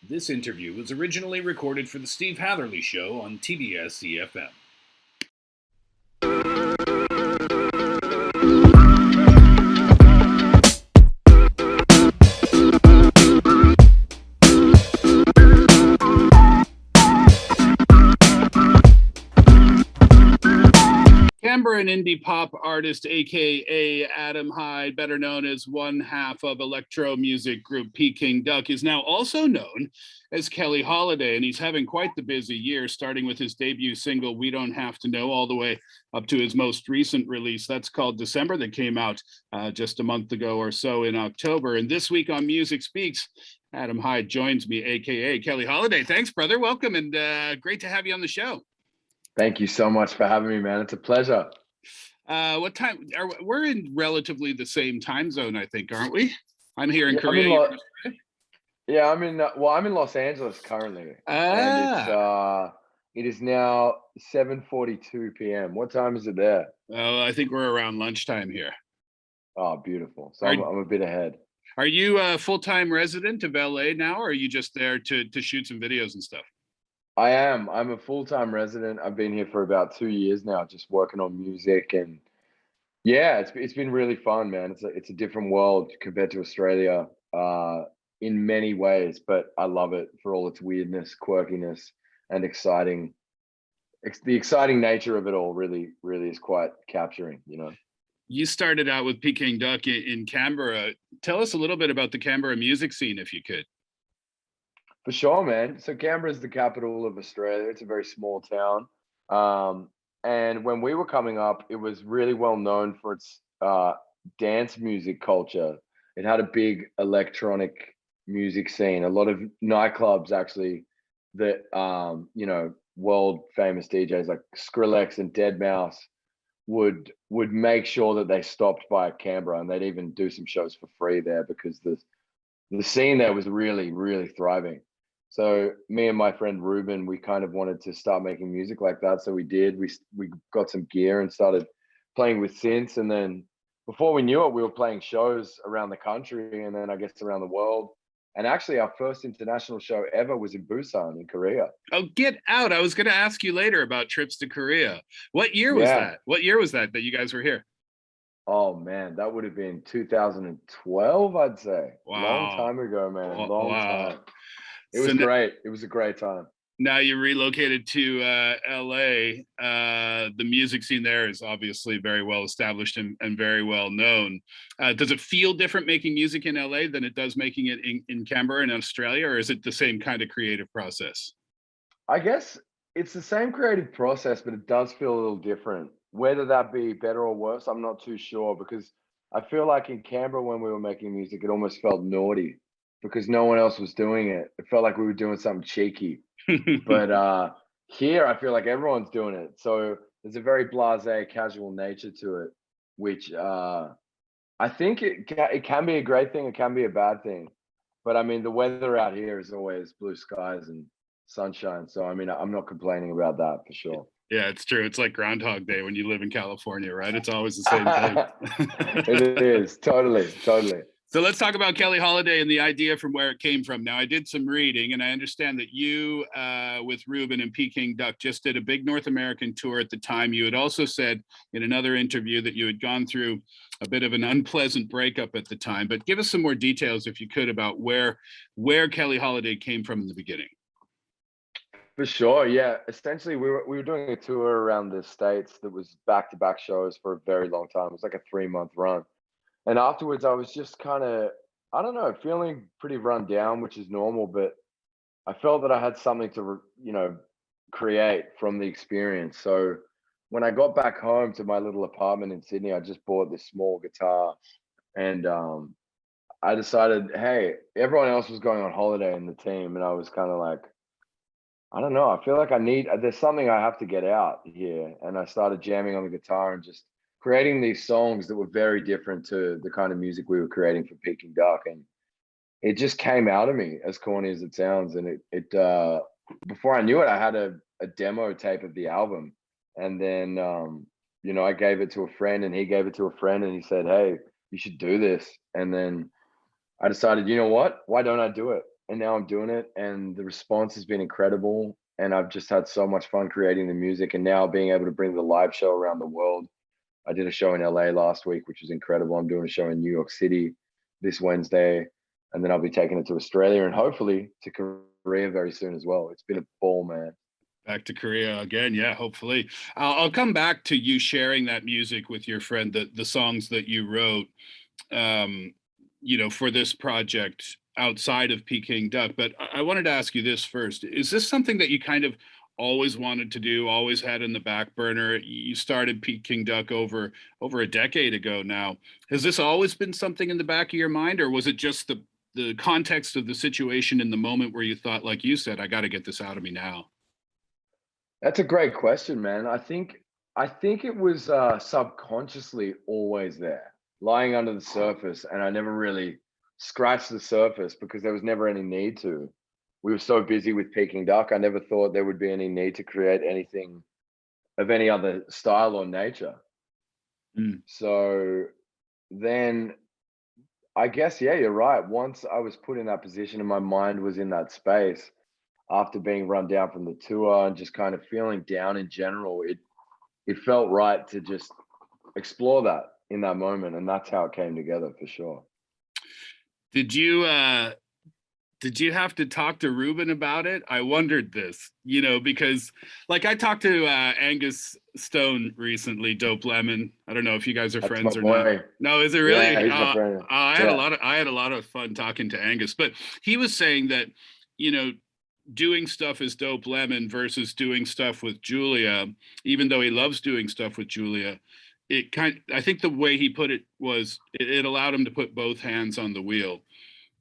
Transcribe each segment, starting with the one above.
This interview was originally recorded for the Steve Hatherly Show on TBS EFM. Canberra and indie pop artist, aka Adam Hyde, better known as one half of electro music group Peking Duk, is now also known as Keli Holiday, and he's having quite the busy year, starting with his debut single "We Don't Have to Know" all the way up to his most recent release that's called December, that came out just a month ago or so in October. And this week on Music Speaks, Adam Hyde joins me, aka Keli Holiday. Thanks, brother. Welcome, and great to have you on the show. Thank you so much for having me, man. It's a pleasure. What time we're in? Relatively the same time zone, I think, aren't we? I'm here in Yeah, Korea. I'm in Los Angeles currently, and it is now 7:42 p.m. What time is it there? I think we're around lunchtime here. Oh, beautiful. So I'm a bit ahead. Are you a full-time resident of LA now, or are you just there to shoot some videos and stuff? I am. I'm a full-time resident. I've been here for about 2 years now, just working on music, and yeah, it's been really fun, man. It's a different world compared to Australia, in many ways, but I love it for all its weirdness, quirkiness, and exciting. The exciting nature of it all really is quite capturing, you know. You started out with Peking Duk in Canberra. Tell us a little bit about the Canberra music scene, if you could. For sure, man. So Canberra is the capital of Australia. It's a very small town. And when we were coming up, it was really well known for its dance music culture. It had a big electronic music scene, a lot of nightclubs actually that world famous DJs like Skrillex and Deadmau5 would make sure that they stopped by Canberra, and they'd even do some shows for free there because the scene there was really thriving. So me and my friend Ruben, we kind of wanted to start making music like that. So we did. We got some gear and started playing with synths, and then before we knew it, we were playing shows around the country, and then I guess around the world. And actually, our first international show ever was in Busan in Korea. Oh, get out! I was going to ask you later about trips to Korea. What year was Yeah. that? What year was that you guys were here? Oh man, that would have been 2012, I'd say. Wow. Long time ago, man. Long time. It was great. It was a great time. Now you relocated to LA. The music scene there is obviously very well established and very well known. Does it feel different making music in LA than it does making it in Canberra in Australia, or is it the same kind of creative process? I guess it's the same creative process, but it does feel a little different. Whether that be better or worse, I'm not too sure, because I feel like in Canberra when we were making music, it almost felt naughty because no one else was doing it. It felt like we were doing something cheeky. But here I feel like everyone's doing it. So there's a very blasé, casual nature to it, which I think it can be a great thing, it can be a bad thing. But I mean, the weather out here is always blue skies and sunshine. So I mean, I'm not complaining about that for sure. Yeah, it's true. It's like Groundhog Day when you live in California, right? It's always the same thing. It is totally. So let's talk about Keli Holiday and the idea from where it came from. Now, I did some reading, and I understand that you, with Ruben and Peking Duk, just did a big North American tour at the time. You had also said in another interview that you had gone through a bit of an unpleasant breakup at the time. But give us some more details, if you could, about where Keli Holiday came from in the beginning. For sure, yeah. Essentially, we were doing a tour around the States that was back-to-back shows for a very long time. It was like a 3-month run. And afterwards, I was just kind of, I don't know, feeling pretty run down, which is normal, but I felt that I had something to, create from the experience. So when I got back home to my little apartment in Sydney, I just bought this small guitar, and I decided, hey, everyone else was going on holiday in the team, and I was kind of like, I don't know. I feel like there's something I have to get out here. And I started jamming on the guitar and just creating these songs that were very different to the kind of music we were creating for Peking Duk. And it just came out of me, as corny as it sounds. And before I knew it, I had a demo tape of the album. And then, I gave it to a friend, and he gave it to a friend, and he said, hey, you should do this. And then I decided, you know what? Why don't I do it? and now I'm doing it, and the response has been incredible. And I've just had so much fun creating the music, and now being able to bring the live show around the world. I did a show in LA last week, which was incredible. I'm doing a show in New York City this Wednesday, and then I'll be taking it to Australia and hopefully to Korea very soon as well. It's been a ball, man. Back to Korea again, yeah. Hopefully, I'll come back to you sharing that music with your friend, the songs that you wrote, for this project outside of Peking Duck. But I wanted to ask you this first: is this something that you kind of always wanted to do, always had in the back burner? You started Peking Duck over a decade ago now. Has this always been something in the back of your mind, or was it just the context of the situation in the moment where you thought, like you said, I got to get this out of me now? That's a great question, man. I think it was subconsciously always there, lying under the surface, and I never really scratched the surface because there was never any need to. We were so busy with Peking Duck, I never thought there would be any need to create anything of any other style or nature. Mm. So then I guess, yeah, you're right. Once I was put in that position and my mind was in that space after being run down from the tour and just kind of feeling down in general, it felt right to just explore that in that moment. And that's how it came together for sure. Did you did you have to talk to Ruben about it? I wondered this, because like I talked to Angus Stone recently, Dope Lemon. I don't know if you guys are That's my friends or not. boy. No, is it Yeah, really? he's my friend. Yeah. I had a lot of fun talking to Angus, but he was saying that, you know, doing stuff as Dope Lemon versus doing stuff with Julia, even though he loves doing stuff with Julia, I think the way he put it was it allowed him to put both hands on the wheel.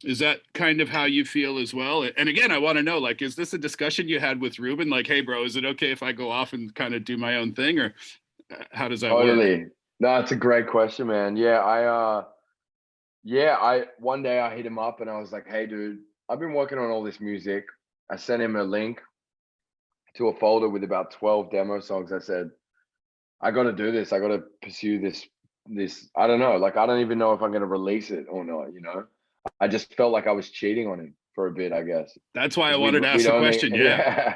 Is that kind of how you feel as well? And again, I want to know, like, is this a discussion you had with Ruben? Like, hey, bro, is it okay if I go off and kind of do my own thing, or how does that work? Totally. No, it's a great question, man. I one day I hit him up and I was like, "Hey, dude, I've been working on all this music." I sent him a link to a folder with about 12 demo songs. I said, "I got to do this. I got to pursue this. I don't know. Like, I don't even know if I'm going to release it or not, you know?" I just felt like I was cheating on him for a bit, I guess, That's why I because wanted to ask we'd the only question. Yeah. yeah,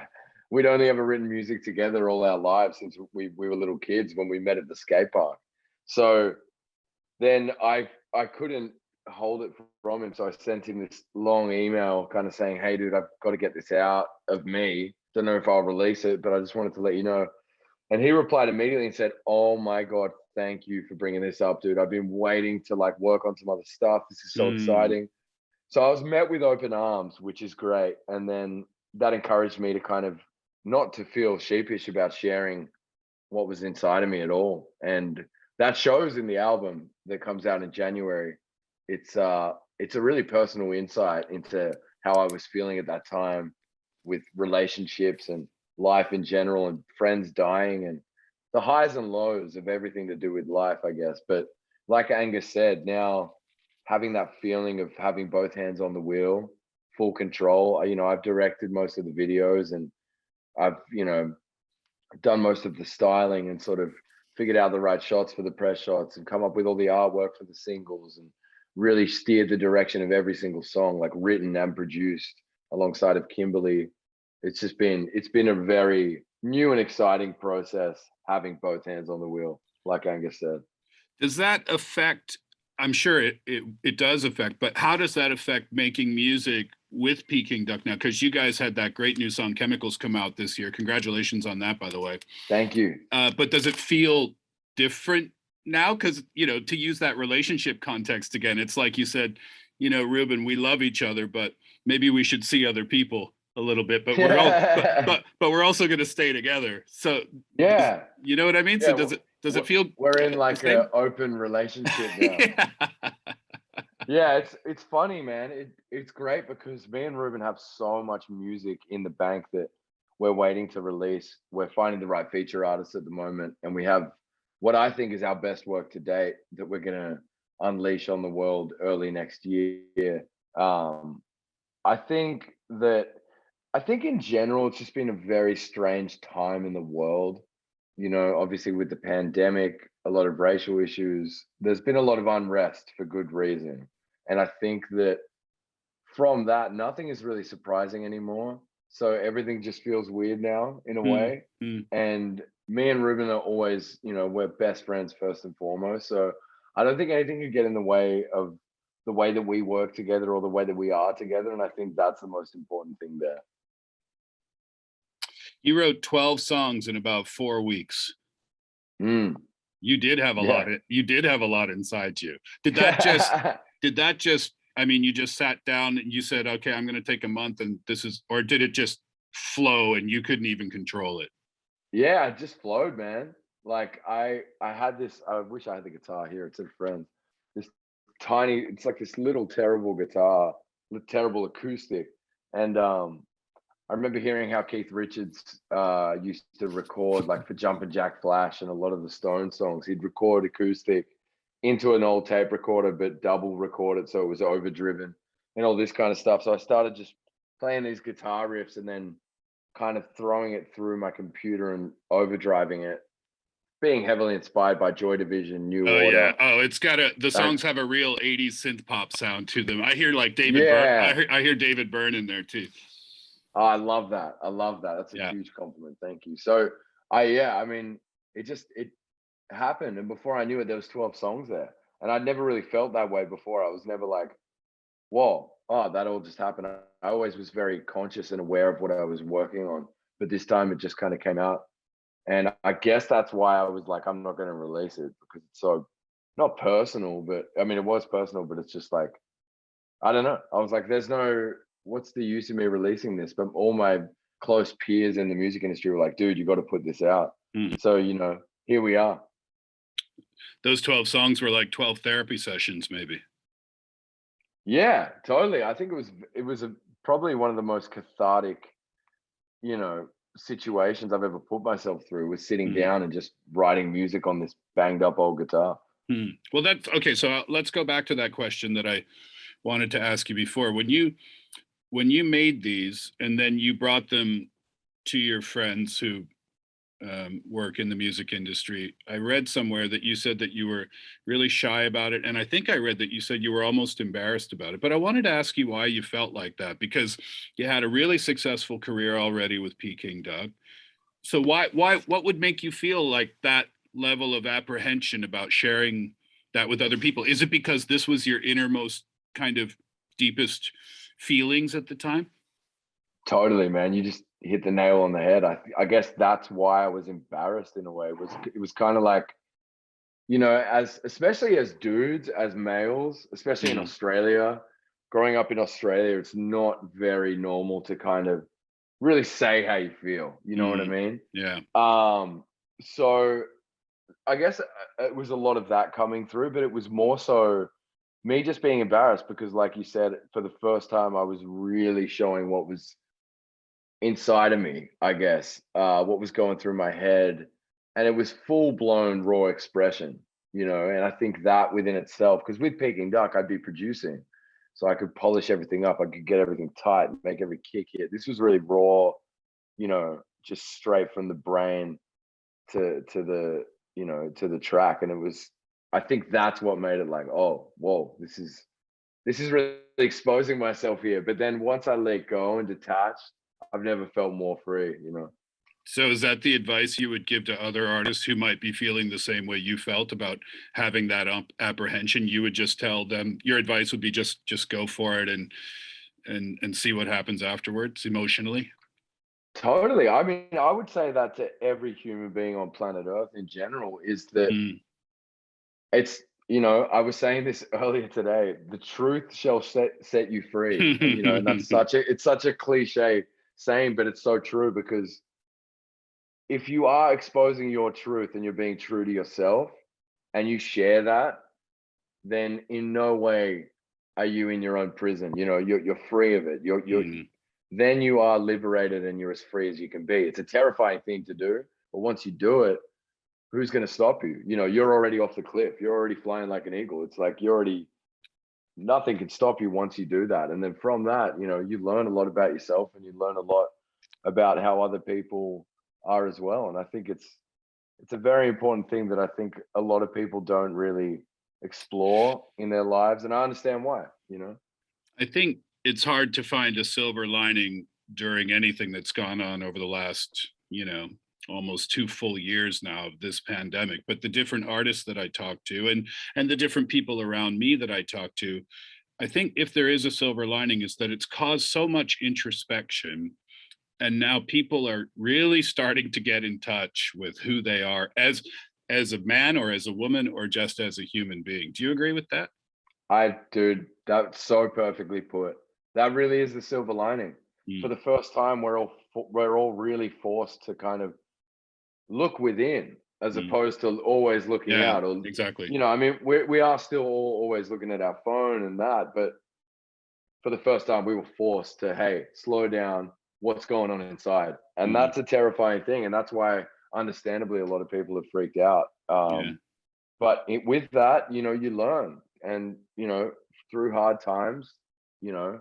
we'd only ever written music together all our lives since we were little kids when we met at the skate park. So then I couldn't hold it from him, so I sent him this long email kind of saying, "Hey, dude, I've got to get this out of me. Don't know if I'll release it, but I just wanted to let you know." And he replied immediately and said, "Oh my God, thank you for bringing this up, dude. I've been waiting to like work on some other stuff. This is so Mm, exciting." So I was met with open arms, which is great. And then that encouraged me to kind of not to feel sheepish about sharing what was inside of me at all. And that shows in the album that comes out in January. It's a really personal insight into how I was feeling at that time with relationships and life in general and friends dying and the highs and lows of everything to do with life, I guess. But like Angus said, now having that feeling of having both hands on the wheel, full control. I've directed most of the videos and I've, done most of the styling and sort of figured out the right shots for the press shots and come up with all the artwork for the singles and really steered the direction of every single song, like written and produced alongside of Kimberly. It's been a very new and exciting process having both hands on the wheel, like Angus said. does that affect? I'm sure it does affect, but how does that affect making music with Peking Duck now? Because you guys had that great new song "Chemicals" come out this year. Congratulations on that, by the way. Thank you. But does it feel different now? Because, to use that relationship context again, it's like you said, Ruben, we love each other, but maybe we should see other people a little bit. But we're all, but we're also going to stay together. So, Yeah. you know what I mean? So Yeah. does it feel We're in the like same? a open relationship now. Yeah. Yeah, it's funny, man. It's great because me and Ruben have so much music in the bank that we're waiting to release. We're finding the right feature artists at the moment, and we have what I think is our best work to date that we're gonna unleash on the world early next year. Um, I think that I think in general it's just been a very strange time in the world. Obviously with the pandemic, a lot of racial issues, there's been a lot of unrest for good reason. And I think that from that, nothing is really surprising anymore. So everything just feels weird now in a Mm, way. mm. And me and Ruben are always, we're best friends first and foremost. So I don't think anything could get in the way of the way that we work together or the way that we are together. And I think that's the most important thing there. You wrote 12 songs in about 4 weeks. Mm, You did have a lot. yeah. You did have a lot inside you. Did that just? Did that just? I mean, you just sat down and you said, "Okay, I'm going to take a month," and this is, or did it just flow and you couldn't even control it? Yeah, it just flowed, man. Like I had this, I wish I had the guitar here. It's a friend. This tiny, it's like this little terrible guitar, terrible acoustic. And I remember hearing how Keith Richards used to record like for Jumpin' Jack Flash and a lot of the Stone songs. He'd record acoustic into an old tape recorder, but double record it so it was overdriven and all this kind of stuff. So I started just playing these guitar riffs and then kind of throwing it through my computer and overdriving it, being heavily inspired by Joy Division, New Oh yeah. Order. Oh, it's got a. The And songs have a real '80s synth pop sound to them. I hear like David Byrne. yeah, I hear David Byrne in there too. oh, I love that. I love that. That's a Yeah. huge compliment. Thank you. So I mean, it happened. And before I knew it, there was 12 songs there. And I'd never really felt that way before. I was never like, whoa, oh, that all just happened. I always was very conscious and aware of what I was working on. But this time it just kind of came out. And I guess that's why I was like, I'm not going to release it because it's so not personal, but I mean, it was personal, but it's just like, I don't know. I was like, what's the use of me releasing this? But all my close peers in the music industry were like, dude, you got to put this out. Mm. So, here we are. Those 12 songs were like 12 therapy sessions, maybe. Yeah, totally. I think it was probably one of the most cathartic, situations I've ever put myself through was sitting Mm. down and just writing music on this banged up old guitar. Well, that's okay. So let's go back to that question that I wanted to ask you before. When you made these and then you brought them to your friends who work in the music industry, I read somewhere that you said that you were really shy about it, and I think I read that you said you were almost embarrassed about it. But I wanted to ask you why you felt like that, because you had a really successful career already with Peking Duk. So what would make you feel like that level of apprehension about sharing that with other people? Is it because this was your innermost kind of deepest feelings at the time? Totally, man. You just hit the nail on the head. I guess that's why I was embarrassed in a way. It was kind of like, as especially as dudes, as males, especially in Mm, Australia, growing up in Australia, it's not very normal to kind of really say how you feel. You know what I mm, mean? yeah. So I guess it was a lot of that coming through, but it was more so me just being embarrassed because, like you said, for the first time, I was really showing what was inside of me, I guess, what was going through my head. And it was full blown raw expression, and I think that within itself, because with Peking Duck, I'd be producing. So I could polish everything up, I could get everything tight, make every kick hit. This was really raw, just straight from the brain to the to the track. And it was, I think that's what made it like, oh, whoa, this is really exposing myself here. But then once I let go and detach, I've never felt more free. So is that the advice you would give to other artists who might be feeling the same way you felt about having that apprehension? You would just tell them, your advice would be just go for it and see what happens afterwards emotionally. Totally. I mean, I would say that to every human being on planet Earth in general is that Mm. it's, I was saying this earlier today, the truth shall set you free. And that's such a cliche saying, but it's so true because if you are exposing your truth and you're being true to yourself and you share that, then in no way are you in your own prison. You're free of it. You're Mm. then you are liberated and you're as free as you can be. It's a terrifying thing to do, but once you do it, who's going to stop you? You're already off the cliff. You're already flying like an eagle. It's like nothing can stop you once you do that. And then from that, you learn a lot about yourself and you learn a lot about how other people are as well. And I think it's a very important thing that I think a lot of people don't really explore in their lives. And I understand why. I think it's hard to find a silver lining during anything that's gone on over the last, almost 2 full years now of this pandemic. But the different artists that I talk to, and the different people around me that I talk to, I think if there is a silver lining, is that it's caused so much introspection, and now people are really starting to get in touch with who they are as a man or as a woman or just as a human being. Do you agree with that? Dude, that's so perfectly put. That really is the silver lining. For Mm, the first time, we're all really forced to kind of look within, as mm. opposed to always looking Yeah, out. Or, exactly. I mean, we are still all always looking at our phone and that, but for the first time, we were forced to, hey, slow down. What's going on inside? And Mm, that's a terrifying thing, and that's why, understandably, a lot of people have freaked out. yeah. But with that, you learn, and through hard times, you know,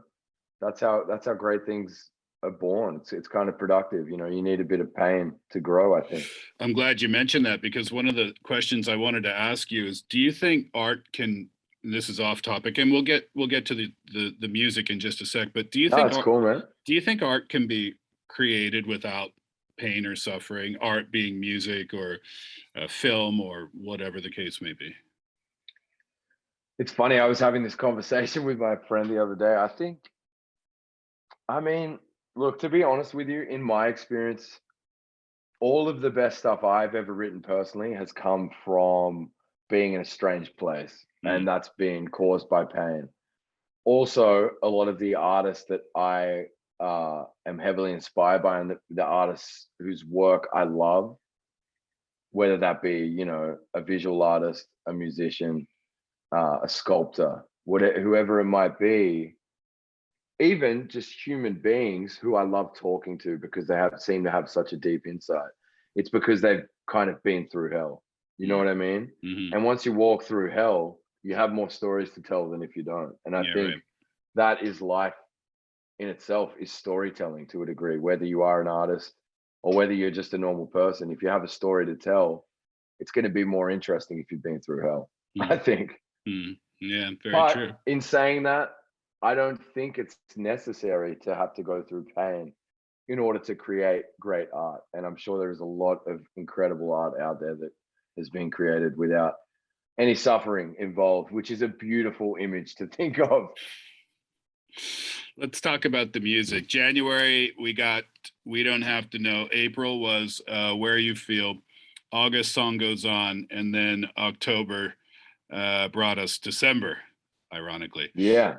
that's how great things are born. It's kind of productive. You need a bit of pain to grow, I think. I'm glad you mentioned that, because one of the questions I wanted to ask you is, do you think art can, and this is off topic, and we'll get to the music in just a sec, but No, it's cool, man. do you think art can be created without pain or suffering, art being music or film or whatever the case may be? It's funny. I was having this conversation with my friend the other day. I mean, look, to be honest with you, in my experience, all of the best stuff I've ever written personally has come from being in a strange place, Mm, and that's been caused by pain. Also, a lot of the artists that I am heavily inspired by, and the artists whose work I love, whether that be, a visual artist, a musician, a sculptor, whatever, whoever it might be, even just human beings who I love talking to because they seem to have such a deep insight. It's because they've kind of been through hell. You know mm, what I mean? hmm. And once you walk through hell, you have more stories to tell than if you don't. And I Yeah, think right. that is life in itself, is storytelling to a degree, whether you are an artist or whether you're just a normal person. If you have a story to tell, it's going to be more interesting if you've been through hell, I Mm, think. mm. Yeah, very But true. in saying that, I don't think it's necessary to have to go through pain in order to create great art. And I'm sure there is a lot of incredible art out there that has been created without any suffering involved, which is a beautiful image to think of. Let's talk about the music. January, we got We Don't Have to Know. April was Where You Feel. August, Song Goes On. And then October brought us December, ironically. Yeah.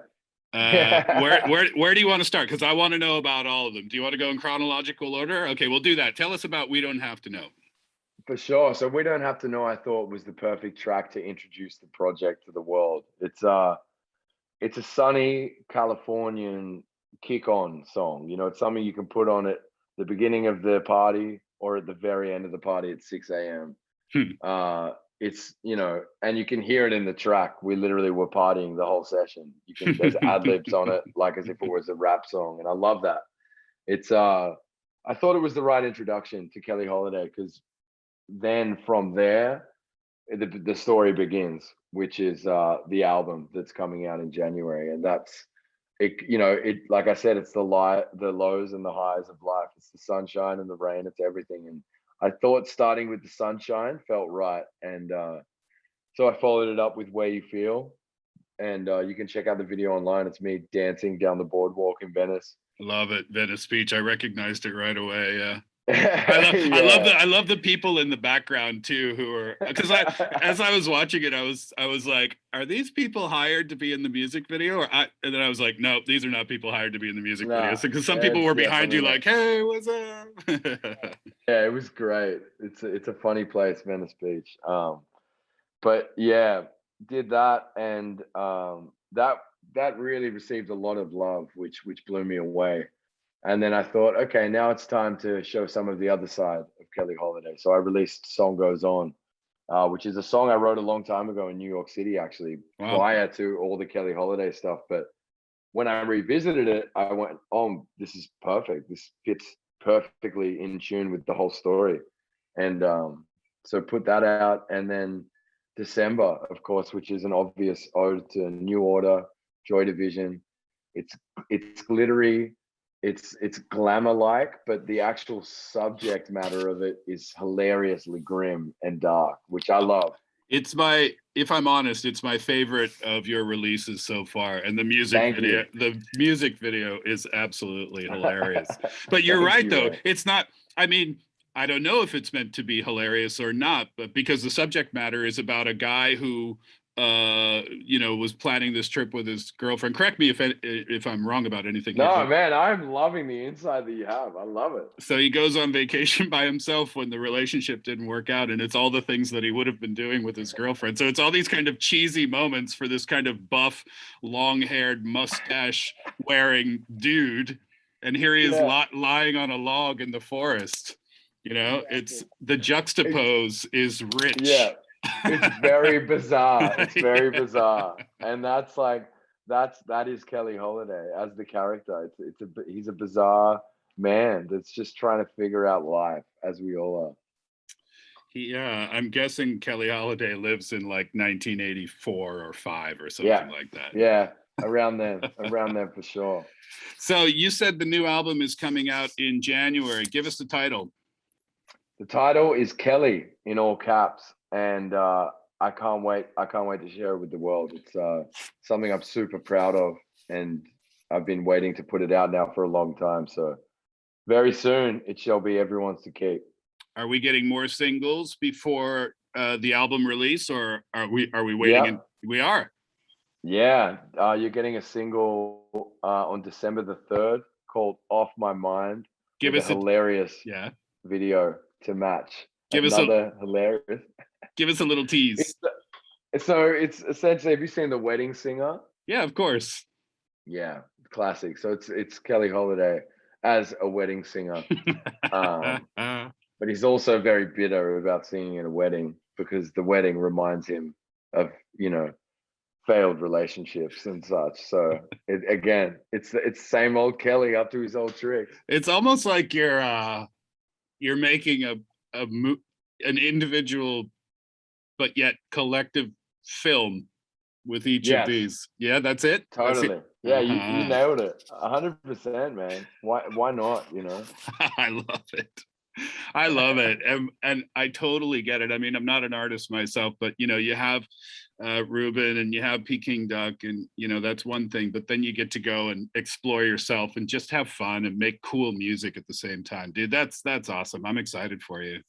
Where do you want to start? Because I want to know about all of them. Do you want to go in chronological order? Okay, we'll do that. Tell us about We Don't Have to Know. For sure. So We Don't Have to Know, I thought, was the perfect track to introduce the project to the world. It's a sunny Californian kick on song. It's something you can put on at the beginning of the party or at the very end of the party at 6 a.m. Hmm. And you can hear it in the track. We literally were partying the whole session. There's ad libs on it, like as if it was a rap song. And I love that. I thought it was the right introduction to Keli Holiday, because then from there, the story begins, which is the album that's coming out in January. And that's it. Like I said, it's the lows and the highs of life. It's the sunshine and the rain. It's everything. And I thought starting with the sunshine felt right. And so I followed it up with Where You Feel. And you can check out the video online. It's me dancing down the boardwalk in Venice. Love it. Venice Beach. I recognized it right away. Yeah. Yeah. I love the people in the background too, who are, because as I was watching it, I was like, are these people hired to be in the music video? And then I was like, no, these are not people hired to be in the music video. Nah, So because some people it's were behind definitely you not. like, hey, what's up? Yeah, it was great. It's a funny place, Venice Beach. But yeah, did that, and that really received a lot of love, which blew me away. And then I thought, okay, now it's time to show some of the other side of Keli Holiday. So I released Song Goes On, which is a song I wrote a long time ago in New York City, actually, Wow. prior to all the Keli Holiday stuff. But when I revisited it, I went, oh, this is perfect. This fits perfectly in tune with the whole story. And so put that out. And then December, of course, which is an obvious ode to New Order, Joy Division. It's glittery, it's glamour like, but the actual subject matter of it is hilariously grim and dark, which I love. If I'm honest, it's my favorite of your releases so far. And the Thank you. music video is absolutely hilarious. But you're Thank right, you, though. man. It's not, I mean, I don't know if it's meant to be hilarious or not, but because the subject matter is about a guy who, was planning this trip with his girlfriend. Correct me if I'm wrong about anything here. No, man, I'm loving the insight that you have. I love it. So he goes on vacation by himself when the relationship didn't work out, and it's all the things that he would have been doing with his girlfriend. So it's all these kind of cheesy moments for this kind of buff, long-haired, mustache-wearing dude, and here he is lying on a log in the forest. It's the juxtapose is rich. Yeah, it's very bizarre. It's very bizarre, and that is Keli Holiday as the character. He's a bizarre man that's just trying to figure out life, as we all are. Yeah, I'm guessing Keli Holiday lives in like 1984 or 5 or something like that. Yeah, around then for sure. So you said the new album is coming out in January. Give us the title. The title is Keli in all caps, and I can't wait. I can't wait to share it with the world. It's something I'm super proud of, and I've been waiting to put it out now for a long time. So very soon it shall be everyone's to keep. Are we getting more singles before the album release, or are we waiting? Yep. We are. Yeah, you're getting a single on December the 3rd called "Off My Mind." Give us a hilarious video to match. Hilarious. Give us a little tease. It's essentially, have you seen The Wedding Singer? Yeah, of course. Yeah, classic. So it's Keli Holiday as a wedding singer. But he's also very bitter about singing at a wedding because the wedding reminds him of, failed relationships and such. So it's same old Keli up to his old tricks. It's almost like you're making an individual but yet collective film with each of these. Yeah, that's it. Totally. That's it. Yeah, you nailed it. 100%, man. Why not? I love it. And I totally get it. I mean, I'm not an artist myself, but you have Ruben and you have Peking Duk, and that's one thing, but then you get to go and explore yourself and just have fun and make cool music at the same time. Dude, that's awesome. I'm excited for you.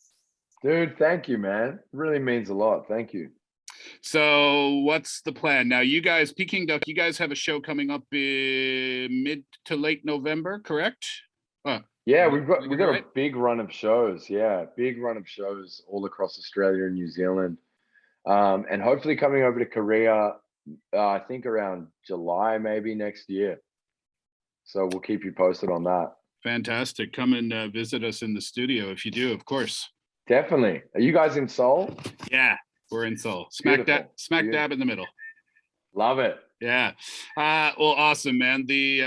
Dude, thank you, man. It really means a lot. Thank you. So what's the plan now? You guys, Peking Duk, you guys have a show coming up in mid to late November, correct? Yeah, we've got a big run of shows. Yeah, big run of shows all across Australia and New Zealand, and hopefully coming over to Korea. I think around July, maybe next year. So we'll keep you posted on that. Fantastic. Come and visit us in the studio if you do, of course. Definitely. Are you guys in Seoul? Yeah, we're in Seoul. Smack dab in the middle. Love it. Yeah. Well, awesome, man. The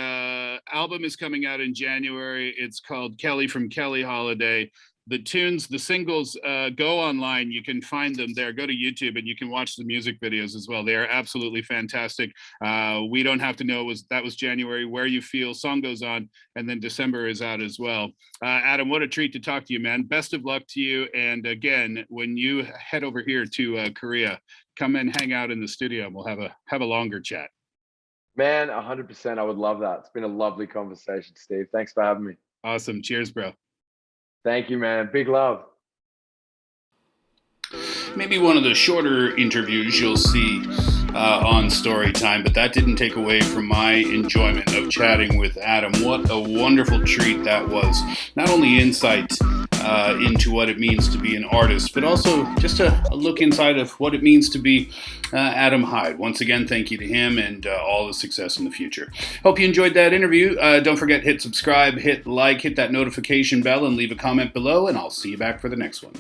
album is coming out in January. It's called Keli from Keli Holiday. The tunes, the singles, go online. You can find them there. Go to YouTube and you can watch the music videos as well. They are absolutely fantastic. We Don't Have to Know that was January. Where You Feel, song goes on, and then December is out as well. Adam, what a treat to talk to you, man. Best of luck to you. And again, when you head over here to Korea, come and hang out in the studio and we'll have a longer chat. Man, 100%. I would love that. It's been a lovely conversation, Steve. Thanks for having me. Awesome. Cheers, bro. Thank you, man. Big love. Maybe one of the shorter interviews you'll see on Storytime, but that didn't take away from my enjoyment of chatting with Adam. What a wonderful treat that was. Not only insight into what it means to be an artist, but also just a look inside of what it means to be Adam Hyde. Once again, thank you to him and all the success in the future. Hope you enjoyed that interview. Don't forget, hit subscribe, hit like, hit that notification bell, and leave a comment below, and I'll see you back for the next one.